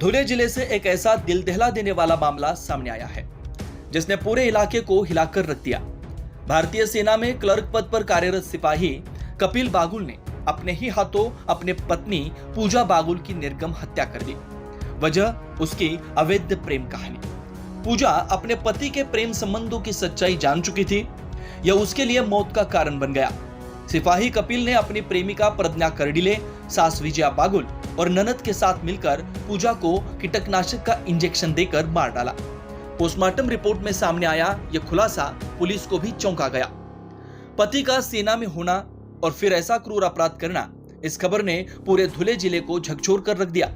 धुले जिले से एक ऐसा दिल दहला देने वाला मामला सामने आया है जिसने पूरे इलाके को हिलाकर रख दिया। भारतीय सेना में क्लर्क पद पर कार्यरत सिपाही कपिल बागुल ने अपने ही हाथों अपने पत्नी पूजा बागुल की निर्गम हत्या कर दी। वजह उसकी अवैध प्रेम कहानी। पूजा अपने पति के प्रेम संबंधों की सच्चाई जान चुकी थी। यह उसके लिए मौत का कारण बन गया। सिपाही कपिल ने अपनी प्रेमिका प्रज्ञा कर्डिले, सास विजया बागुल और ननद के साथ मिलकर पूजा को कीटनाशक का इंजेक्शन देकर मार डाला। पोस्टमार्टम रिपोर्ट में सामने आया यह खुलासा पुलिस को भी चौंका गया। पति का सेना में होना और फिर ऐसा क्रूर अपराध करना, इस खबर ने पूरे धुले जिले को झकझोर कर रख दिया।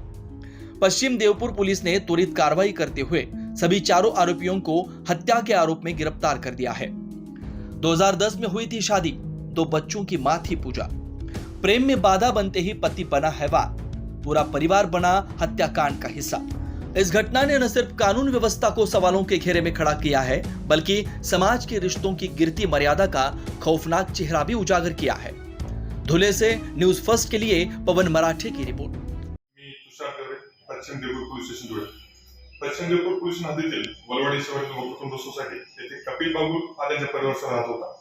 पश्चिम देवपुर पुलिस ने त्वरित कार्रवाई करते हुए सभी चारों आरोपियों को हत्या के आरोप में गिरफ्तार कर दिया है। 2010 में हुई थी शादी, 2 बच्चों की मां थी पूजा। प्रेम में बाधा बनते ही पति बना हैवान, पूरा परिवार बना हत्याकांड का हिस्सा। इस घटना ने न सिर्फ कानून व्यवस्था को सवालों के घेरे में खड़ा किया है, बल्कि समाज के रिश्तों की गिरती मर्यादा का खौफनाक चेहरा भी उजागर किया है। धुले से न्यूज फर्स्ट के लिए पवन मराठे की रिपोर्ट। पश्चिम देवपूर पोलीस स्टेशन धुळे। पश्चिम देवपूर पोलीस हद्दीतील वलवाडी शहरातील उपकुटुंब सोसायटी येथे कपिल बागुल हा त्यांच्या परिवारासह राहत होता।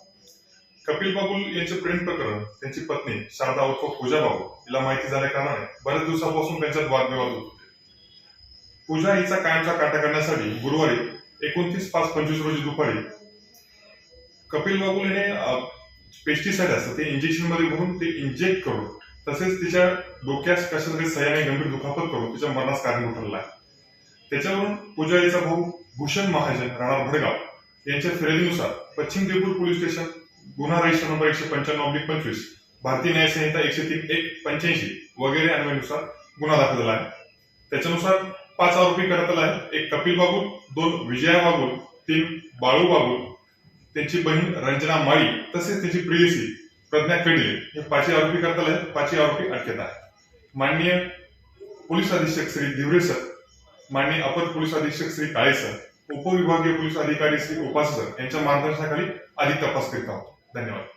कपिल बागुल यांचे प्रेम प्रकरण त्यांची पत्नी शारदा उर्फ पूजा बागुल हिला माहिती झाल्या कारणाने बऱ्याच दिवसापासून त्यांच्यात वादविवाद होत होते। पूजा हिचा कायमचा काटा करण्यासाठी गुरुवारी 29/5/25 रोजी दुपारी कपिल बागुल याने पेस्टिसाइड असतं ते इंजेक्शन मध्ये भरून ते इंजेक्ट करून तसेच तिच्या डोक्यास कशातरी सहाय्याने गंभीर दुखापत करून तिच्या मरणास कारणीभूत ठरला आहे। त्याच्यावरून पूजा हिचा भाऊ भूषण महाजन राहणार भडगाव यांच्या फिर्यादीनुसार पश्चिम देवपूर पोलीस स्टेशन गुन्हा रजिस्टर नंबर 195/25 भारतीय न्याय संहिता 103/85 वगैरे अन्वयानुसार गुन्हा दाखल झाला आहे। त्याच्यानुसार 5 आरोपी करण्यात आले आहेत। 1 कपिल बागुल, 2 विजया बागुल, 3 बाळू बागुल, त्यांची बहीण रंजना माळी तसेच त्यांची प्रेयसी प्रज्ञा कर्डिले हे 5 आरोपी करण्यात आले आहेत। 5 आरोपी अटकेत आहेत। माननीय पोलीस अधीक्षक श्री दिवरे सर, माननीय अपर पोलीस अधीक्षक श्री काळे सर, उपविभागीय पोलीस अधिकारी श्री उपास सर यांच्या मार्गदर्शनाखाली अधिक तपास करीत आहोत। धन्यवाद।